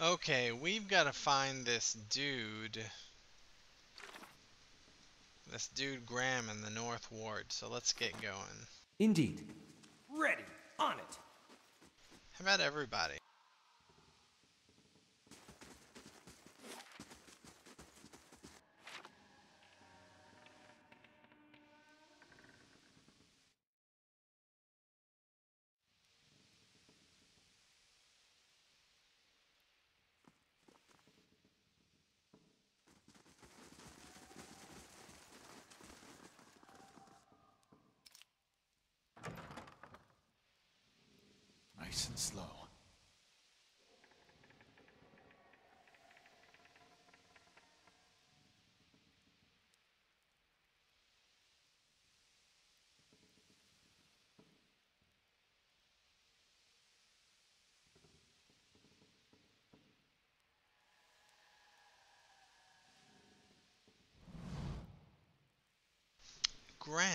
Okay, we've got to find this dude Graham in the North Ward, so let's get going. Indeed. Ready. On it. How about everybody? Nice and slow. Graham.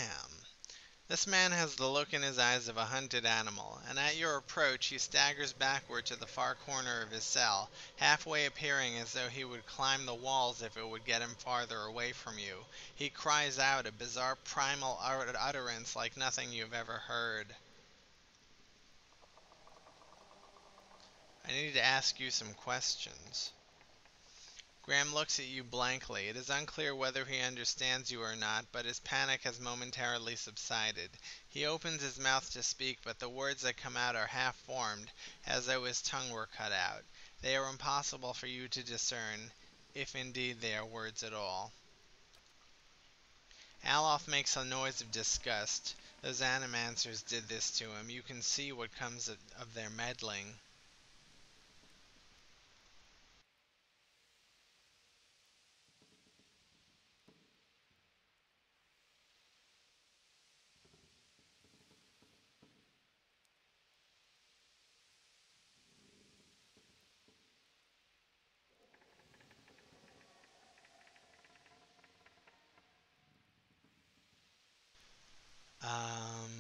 This man has the look in his eyes of a hunted animal, and at your approach he staggers backward to the far corner of his cell, halfway appearing as though he would climb the walls if it would get him farther away from you. He cries out, a bizarre primal utterance like nothing you've ever heard. I need to ask you some questions. Graham looks at you blankly. It is unclear whether he understands you or not, but his panic has momentarily subsided. He opens his mouth to speak, but the words that come out are half-formed, as though his tongue were cut out. They are impossible for you to discern, if indeed they are words at all. Aloth makes a noise of disgust. Those animancers did this to him. You can see what comes of their meddling. Um...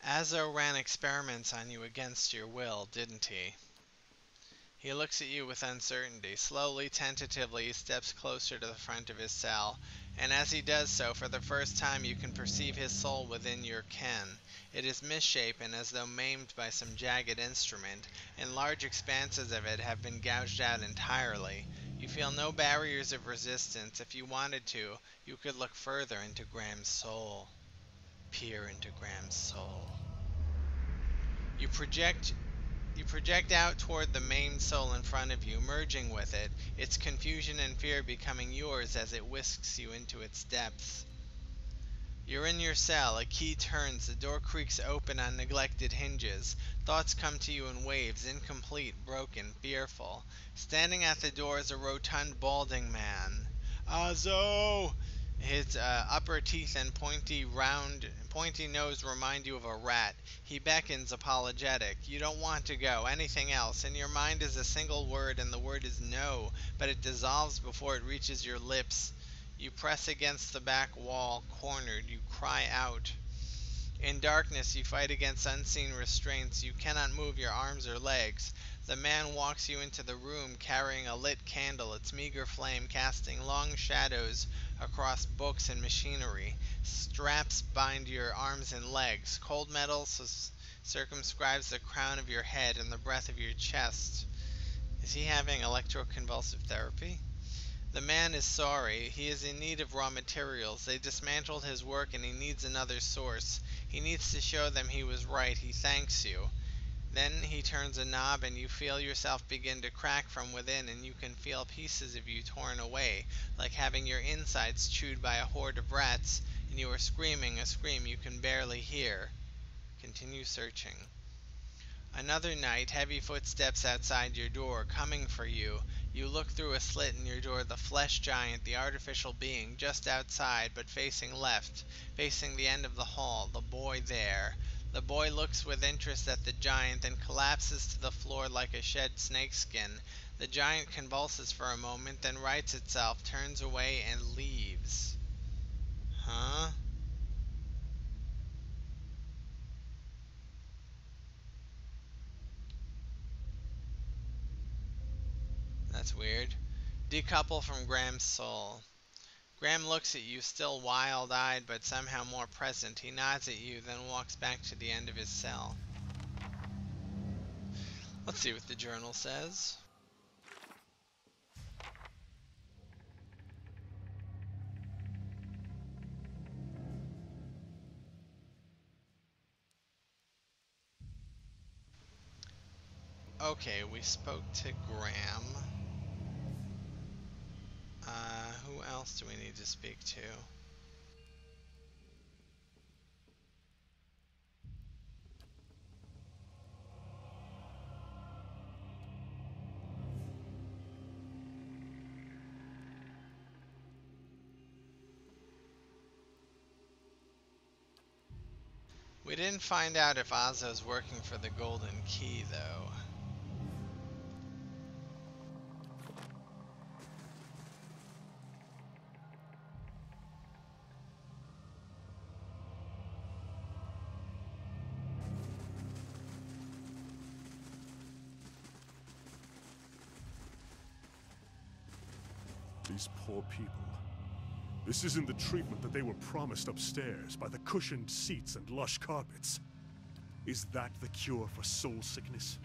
Azo ran experiments on you against your will, didn't he? He looks at you with uncertainty. Slowly, tentatively, he steps closer to the front of his cell, and as he does so, for the first time you can perceive his soul within your ken. It is misshapen, as though maimed by some jagged instrument, and large expanses of it have been gouged out entirely. You feel no barriers of resistance. If you wanted to, you could look further into Graham's soul. Peer into Graham's soul. You project You project out toward the main soul in front of you, merging with it, its confusion and fear becoming yours as it whisks you into its depths. You're in your cell, a key turns, the door creaks open on neglected hinges. Thoughts come to you in waves, incomplete, broken, fearful. Standing at the door is a rotund, balding man. Azo! His upper teeth and pointy nose remind you of a rat. He beckons, apologetic. You don't want to go, anything else. In your mind is a single word, and the word is no, but it dissolves before it reaches your lips. You press against the back wall, cornered. You cry out. In darkness, you fight against unseen restraints. You cannot move your arms or legs. The man walks you into the room carrying a lit candle, its meager flame casting long shadows across books and machinery. Straps bind your arms and legs. Cold metal circumscribes the crown of your head and the breadth of your chest. Is he having electroconvulsive therapy? The man is sorry. He is in need of raw materials. They dismantled his work and he needs another source. He needs to show them he was right. He thanks you. Then he turns a knob and you feel yourself begin to crack from within, and you can feel pieces of you torn away, like having your insides chewed by a horde of rats, and you are screaming a scream you can barely hear. Continue searching. Another night, heavy footsteps outside your door, coming for you. You look through a slit in your door, the flesh giant, the artificial being, just outside, but facing left, facing the end of the hall, the boy there. The boy looks with interest at the giant, then collapses to the floor like a shed snakeskin. The giant convulses for a moment, then rights itself, turns away, and leaves. Huh? That's weird. Decouple from Graham's soul. Graham looks at you, still wild-eyed but somehow more present. He nods at you, then walks back to the end of his cell. Let's see what the journal says. Okay, we spoke to Graham. Who else do we need to speak to? We didn't find out if Ozzo's working for the Golden Key, though. These poor people. This isn't the treatment that they were promised upstairs by the cushioned seats and lush carpets. Is that the cure for soul sickness?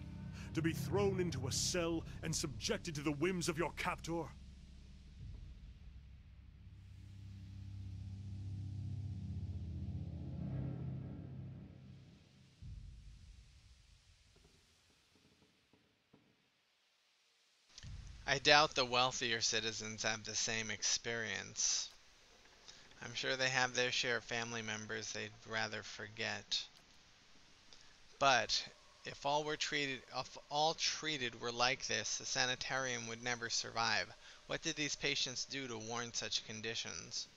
To be thrown into a cell and subjected to the whims of your captor? I doubt the wealthier citizens have the same experience. I'm sure they have their share of family members they'd rather forget. But if all treated were like this, the sanitarium would never survive. What did these patients do to warrant such conditions?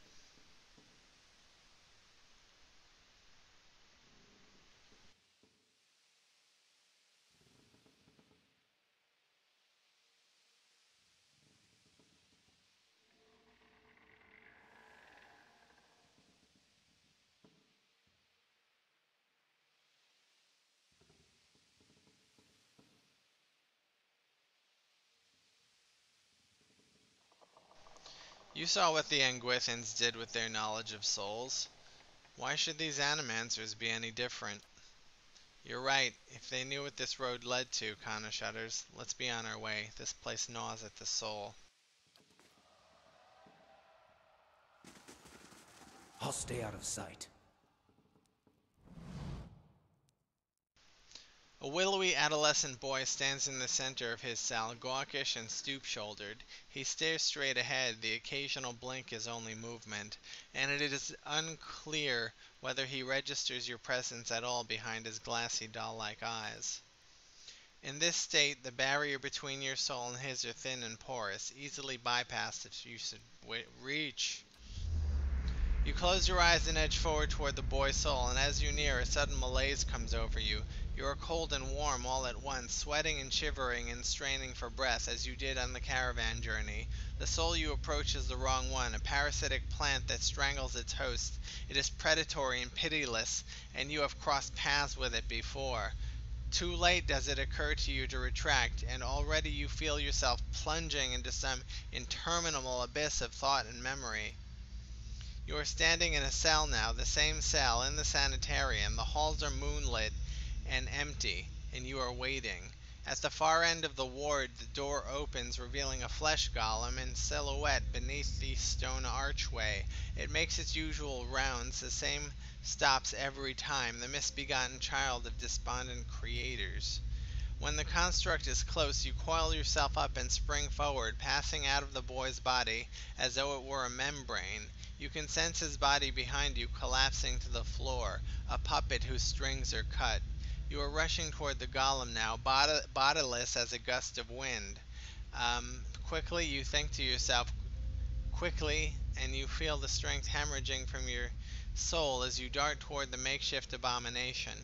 You saw what the Anguithans did with their knowledge of souls. Why should these Animancers be any different? You're right. If they knew what this road led to, Kana shudders. Let's be on our way. This place gnaws at the soul. I'll stay out of sight. A willowy adolescent boy stands in the center of his cell, gawkish and stoop-shouldered. He stares straight ahead. The occasional blink is only movement, and it is unclear whether he registers your presence at all behind his glassy doll-like eyes. In this state, the barrier between your soul and his are thin and porous, easily bypassed if you should reach. You close your eyes and edge forward toward the boy's soul, and as you near, a sudden malaise comes over you. You are cold and warm all at once, sweating and shivering and straining for breath as you did on the caravan journey. The soul you approach is the wrong one, a parasitic plant that strangles its host. It is predatory and pitiless, and you have crossed paths with it before. Too late does it occur to you to retract, and already you feel yourself plunging into some interminable abyss of thought and memory. You are standing in a cell now, the same cell in the sanitarium. The halls are moonlit and empty, and you are waiting. At the far end of the ward, the door opens, revealing a flesh golem in silhouette beneath the stone archway. It makes its usual rounds, the same stops every time, the misbegotten child of despondent creators. When the construct is close, you coil yourself up and spring forward, passing out of the boy's body as though it were a membrane. You can sense his body behind you collapsing to the floor, a puppet whose strings are cut. You are rushing toward the golem now, bodiless as a gust of wind. Quickly, you think to yourself, quickly, and you feel the strength hemorrhaging from your soul as you dart toward the makeshift abomination.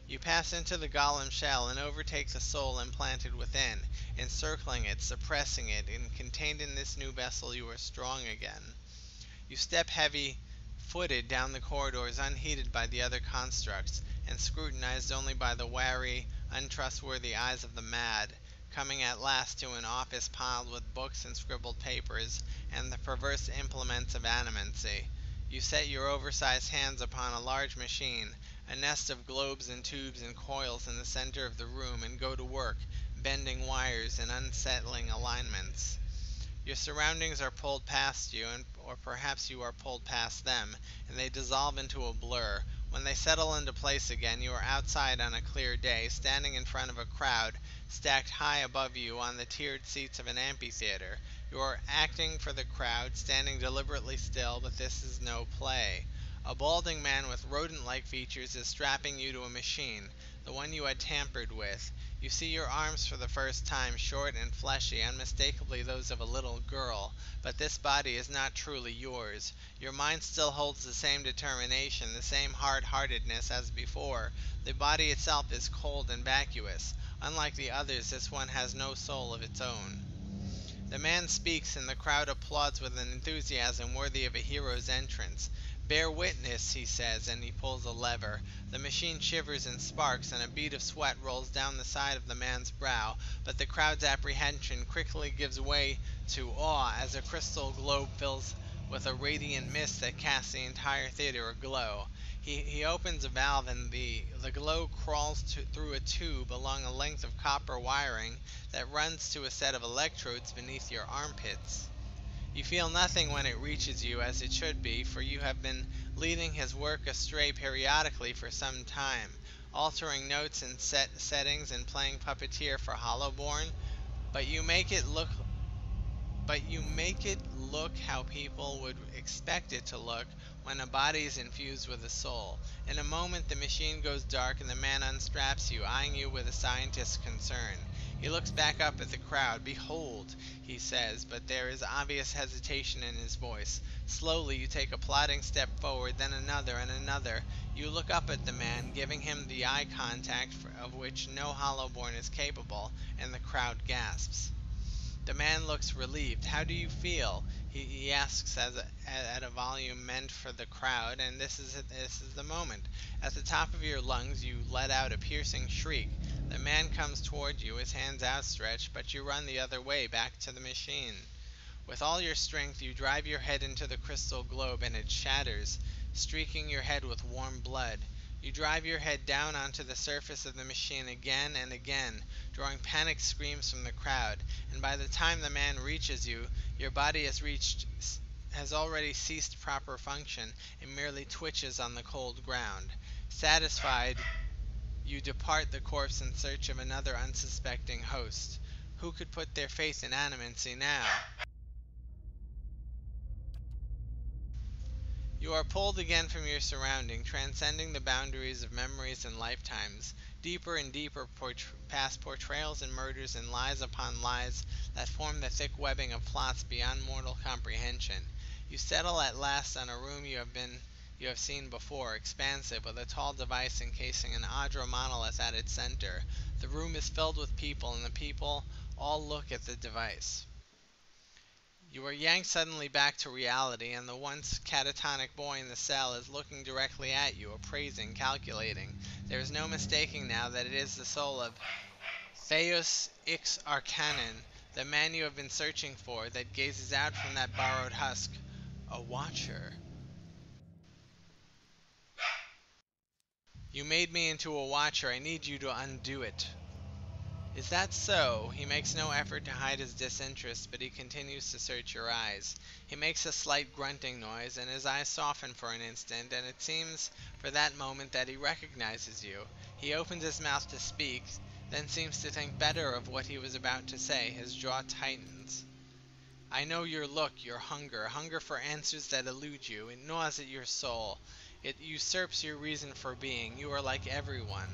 You pass into the golem shell and overtake the soul implanted within, encircling it, suppressing it, and contained in this new vessel you are strong again. You step heavy-footed down the corridors unheeded by the other constructs, and scrutinized only by the wary, untrustworthy eyes of the mad. coming at last to an office piled with books and scribbled papers and the perverse implements of animancy. You set your oversized hands upon a large machine, a nest of globes and tubes and coils in the center of the room, and go to work, bending wires in unsettling alignments. Your surroundings are pulled past you, or perhaps you are pulled past them, and they dissolve into a blur. When they settle into place again, you are outside on a clear day, standing in front of a crowd stacked high above you on the tiered seats of an amphitheater. You are acting for the crowd, standing deliberately still, but this is no play. A balding man with rodent-like features is strapping you to a machine, the one you had tampered with. You see your arms for the first time, short and fleshy, unmistakably those of a little girl, but this body is not truly yours. Your mind still holds the same determination, the same hard-heartedness as before. The body itself is cold and vacuous. Unlike the others, this one has no soul of its own. The man speaks, and the crowd applauds with an enthusiasm worthy of a hero's entrance. "Bear witness," he says, and he pulls a lever. The machine shivers and sparks, and a bead of sweat rolls down the side of the man's brow, but the crowd's apprehension quickly gives way to awe as a crystal globe fills with a radiant mist that casts the entire theater aglow. He opens a valve, and the glow crawls through a tube along a length of copper wiring that runs to a set of electrodes beneath your armpits. You feel nothing when it reaches you, as it should be, for you have been leading his work astray periodically for some time, altering notes and settings and playing puppeteer for Hollowborn, but you make it look how people would expect it to look when a body is infused with a soul. In a moment the machine goes dark and the man unstraps you, eyeing you with a scientist's concern. He looks back up at the crowd. "Behold," he says, but there is obvious hesitation in his voice. Slowly you take a plodding step forward, then another and another. You look up at the man, giving him the eye contact of which no Hollowborn is capable, and the crowd gasps. The man looks relieved. "How do you feel?" he asks at a volume meant for the crowd, and this is the moment. At the top of your lungs you let out a piercing shriek. The man comes toward you, his hands outstretched, but you run the other way, back to the machine. With all your strength you drive your head into the crystal globe, and it shatters, streaking your head with warm blood. You drive your head down onto the surface of the machine again and again, drawing panicked screams from the crowd, and by the time the man reaches you, your body has already ceased proper function and merely twitches on the cold ground. Satisfied, you depart the corpse in search of another unsuspecting host. Who could put their faith in animancy now? You are pulled again from your surrounding, transcending the boundaries of memories and lifetimes, deeper and deeper past portrayals and murders and lies upon lies that form the thick webbing of plots beyond mortal comprehension. You settle at last on a room you have seen before, expansive, with a tall device encasing an Adra monolith at its center. The room is filled with people, and the people all look at the device. You are yanked suddenly back to reality, and the once catatonic boy in the cell is looking directly at you, appraising, calculating. There is no mistaking now that it is the soul of Theos Ix Arcanon, the man you have been searching for, that gazes out from that borrowed husk. A watcher. You made me into a watcher. I need you to undo it. Is that so? He makes no effort to hide his disinterest, but he continues to search your eyes. He makes a slight grunting noise, and his eyes soften for an instant, and it seems for that moment that he recognizes you. He opens his mouth to speak, then seems to think better of what he was about to say. His jaw tightens. I know your look, your hunger for answers that elude you. It gnaws at your soul. It usurps your reason for being. You are like everyone.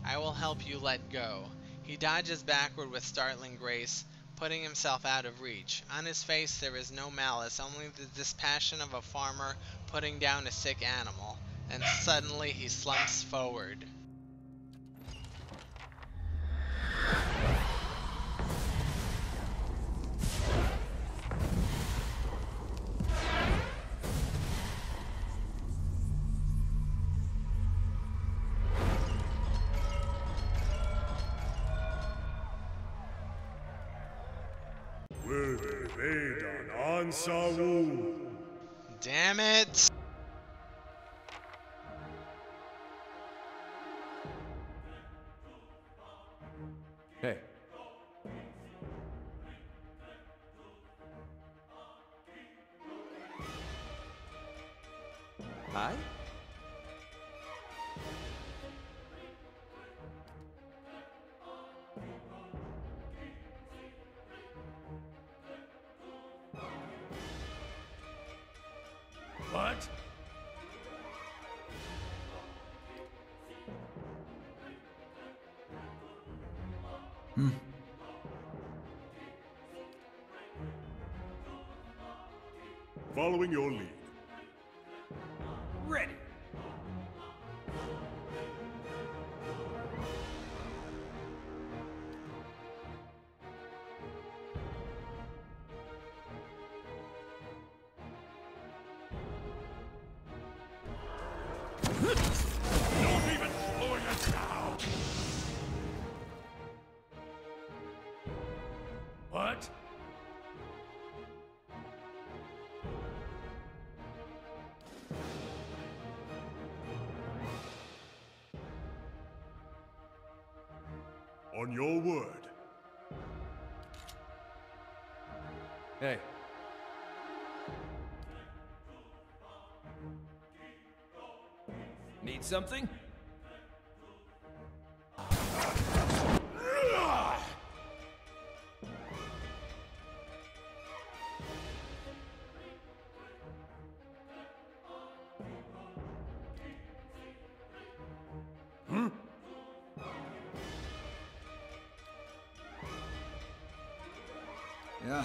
I will help you let go. He dodges backward with startling grace, putting himself out of reach. On his face there is no malice, only the dispassion of a farmer putting down a sick animal. Then suddenly he slumps forward. Wilde Vedan Ansawu. Damn it! Hey. Hi? What? Following your lead. Ready. Don't even slow it down! What? On your word. Hey. Need something? Yeah.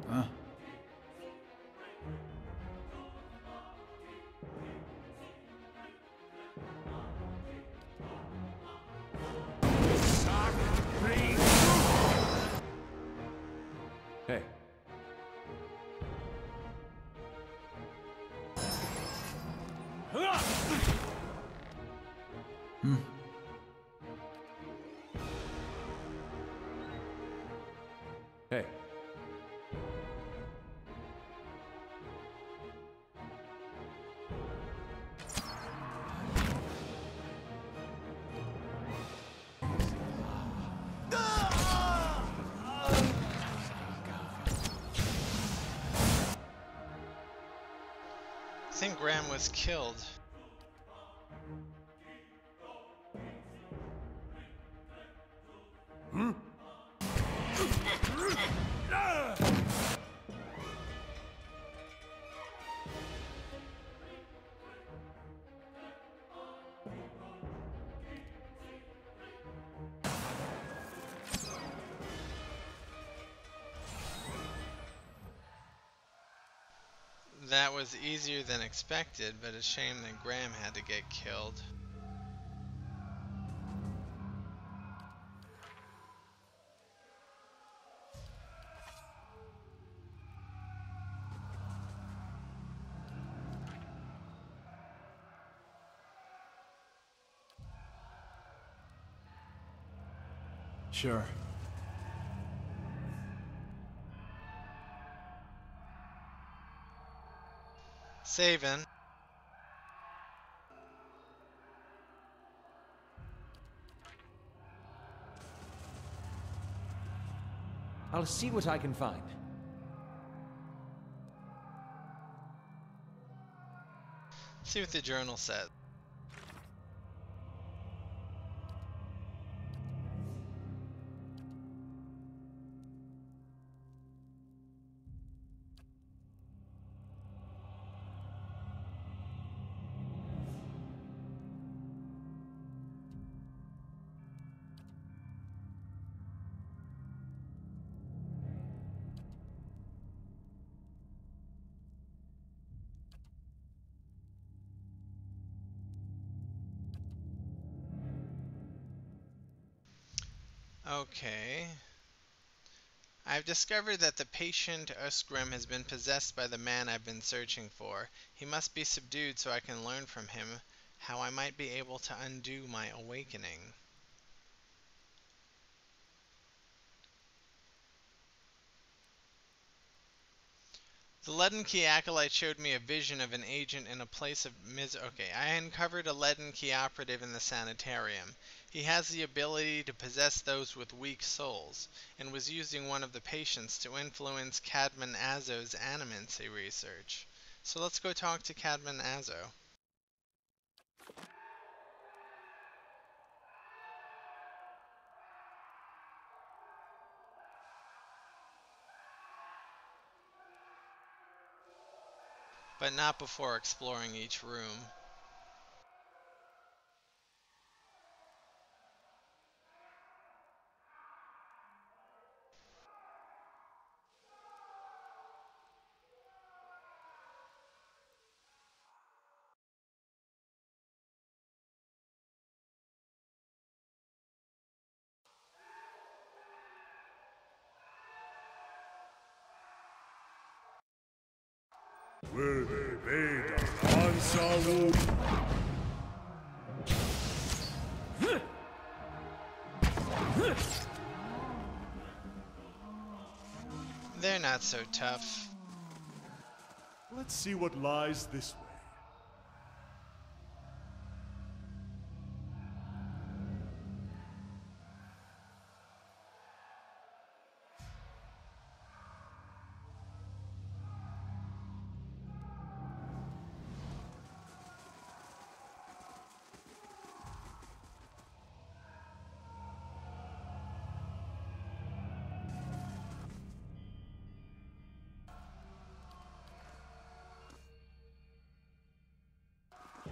Huh? Hey. Hey. I think Graham was killed. That was easier than expected, but a shame that Graham had to get killed. Sure. Savin. I'll see what I can find. See what the journal says. Okay. I've discovered that the patient Usgrim has been possessed by the man I've been searching for. He must be subdued so I can learn from him how I might be able to undo my awakening. The Leaden Key Acolyte showed me a vision of an agent in a place of Okay, I uncovered a Leaden Key operative in the sanitarium. He has the ability to possess those with weak souls, and was using one of the patients to influence Cadman Azo's animancy research. So let's go talk to Cadman Azo. But not before exploring each room. Werde Veda Ansaru. They're not so tough. Let's see what lies this way.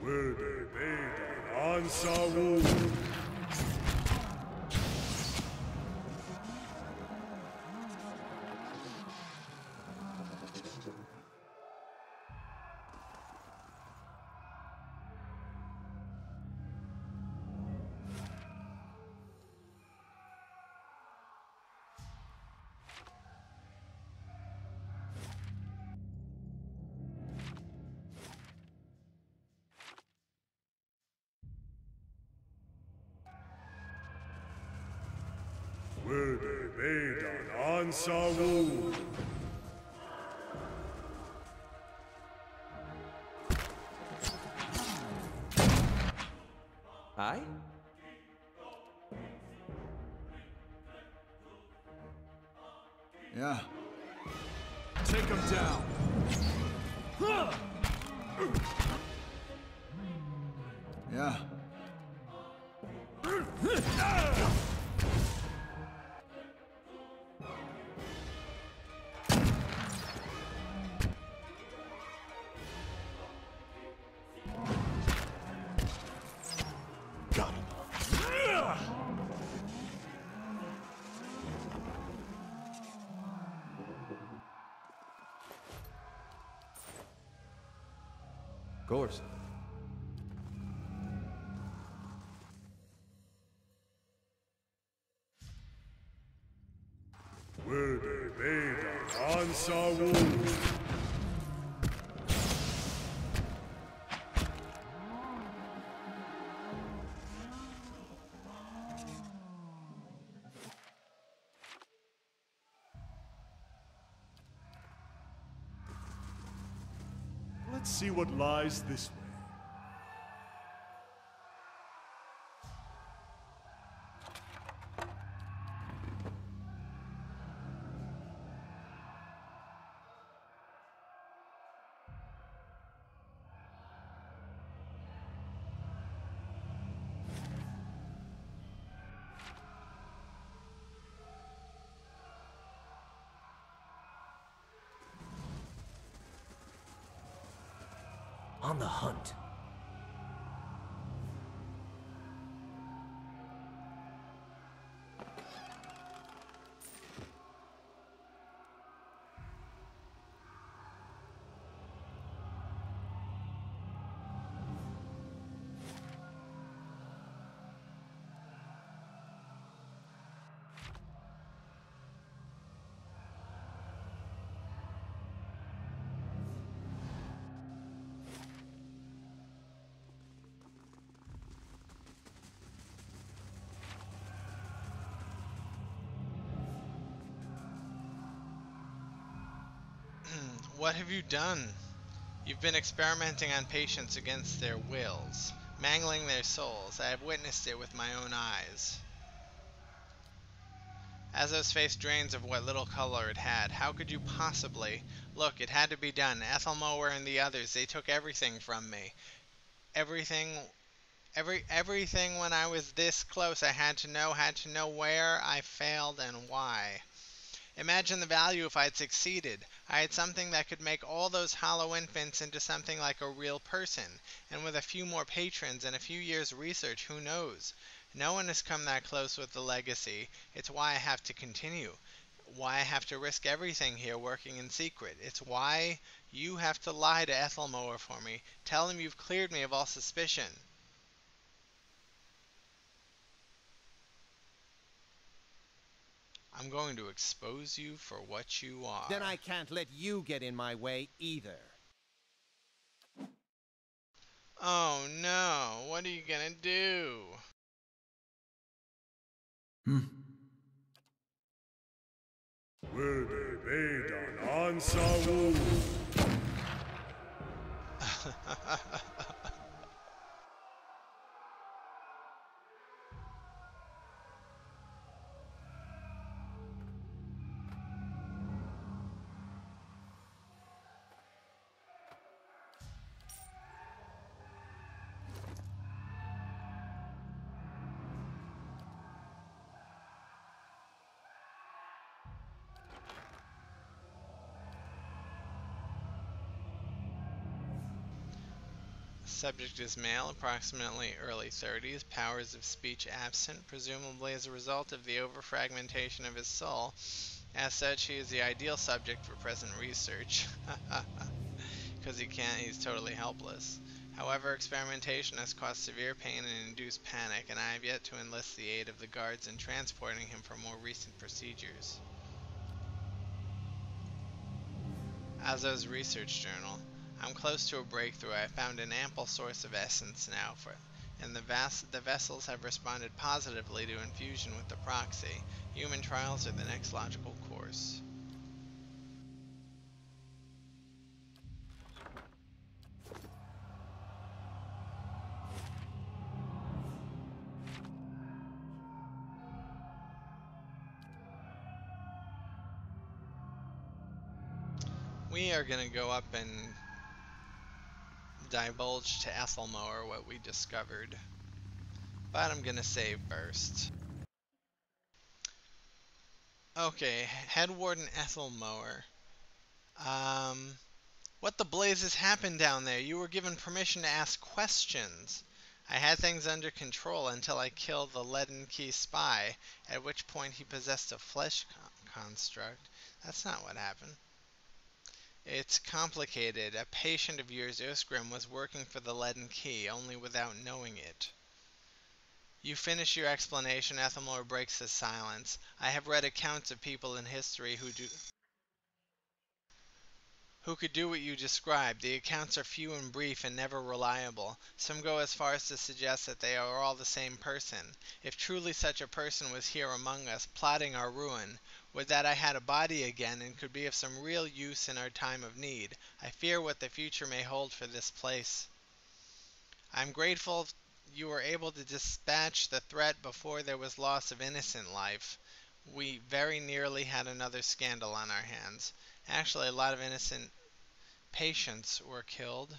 Werde Veda Ansaru. Werde Veda Ansaru. Aye? Yeah. Take him down. Yeah. Got him. Of course. Werde Veda Ansaru. Let's see what lies this way. On the hunt. What have you done? You've been experimenting on patients against their wills, mangling their souls. I have witnessed it with my own eyes. Azo's face drains of what little color it had. How could you possibly? Look, it had to be done. Ethelmoer and the others, they took everything from me. Everything, everything when I was this close. I had to know where I failed and why. Imagine the value if I had succeeded. I had something that could make all those hollow infants into something like a real person. And with a few more patrons and a few years' research, who knows? No one has come that close with the legacy. It's why I have to continue. Why I have to risk everything here working in secret. It's why you have to lie to Ethelmoer for me. Tell him you've cleared me of all suspicion. I'm going to expose you for what you are. Then I can't let you get in my way either. Oh no, what are you gonna do? Wilde Bedan Ansawu. Subject is male, approximately early 30s, powers of speech absent, presumably as a result of the overfragmentation of his soul. As such, he is the ideal subject for present research. Because he's totally helpless. However, experimentation has caused severe pain and induced panic, and I have yet to enlist the aid of the guards in transporting him for more recent procedures. Azo's research journal. I'm close to a breakthrough. I have found an ample source of essence now, and the vessels have responded positively to infusion with the proxy. Human trials are the next logical course. We are going to go up and divulge to Ethelmoer what we discovered. But I'm going to save first. Okay, Head Warden Ethelmoer. What the blazes happened down there? You were given permission to ask questions. I had things under control until I killed the Leaden Key spy, at which point he possessed a flesh construct. That's not what happened. It's complicated. A patient of yours, Osgrim, was working for the Leaden Key, only without knowing it. You finish your explanation. Ethelmoer breaks his silence. I have read accounts of people in history who could do what you described. The accounts are few and brief and never reliable. Some go as far as to suggest that they are all the same person. If truly such a person was here among us, plotting our ruin, would that I had a body again and could be of some real use in our time of need. I fear what the future may hold for this place. I am grateful you were able to dispatch the threat before there was loss of innocent life. We very nearly had another scandal on our hands. Actually, a lot of innocent patients were killed.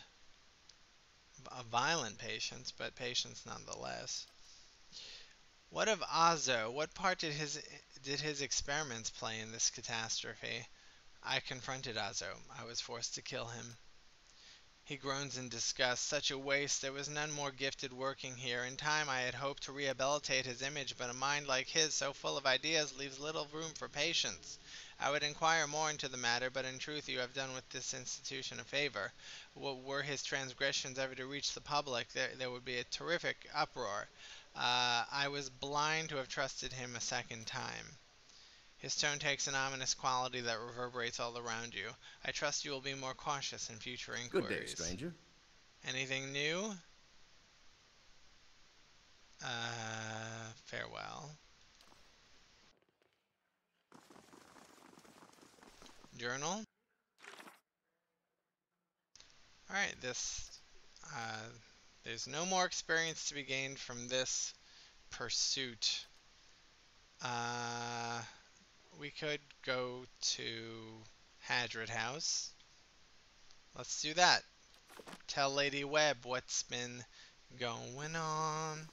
Violent patients, but patients nonetheless. What of Azo? What part did his experiments play in this catastrophe? I confronted Azo. I was forced to kill him. He groans in disgust. Such a waste. There was none more gifted working here. In time I had hoped to rehabilitate his image, but a mind like his, so full of ideas, leaves little room for patience. I would inquire more into the matter, but in truth you have done with this institution a favor. Were his transgressions ever to reach the public, there would be a terrific uproar. I was blind to have trusted him a second time. His tone takes an ominous quality that reverberates all around you. I trust you will be more cautious in future inquiries. Good day, stranger. Anything new? Farewell. Journal? Alright, there's no more experience to be gained from this pursuit. We could go to Hadrid House. Let's do that. Tell Lady Webb what's been going on.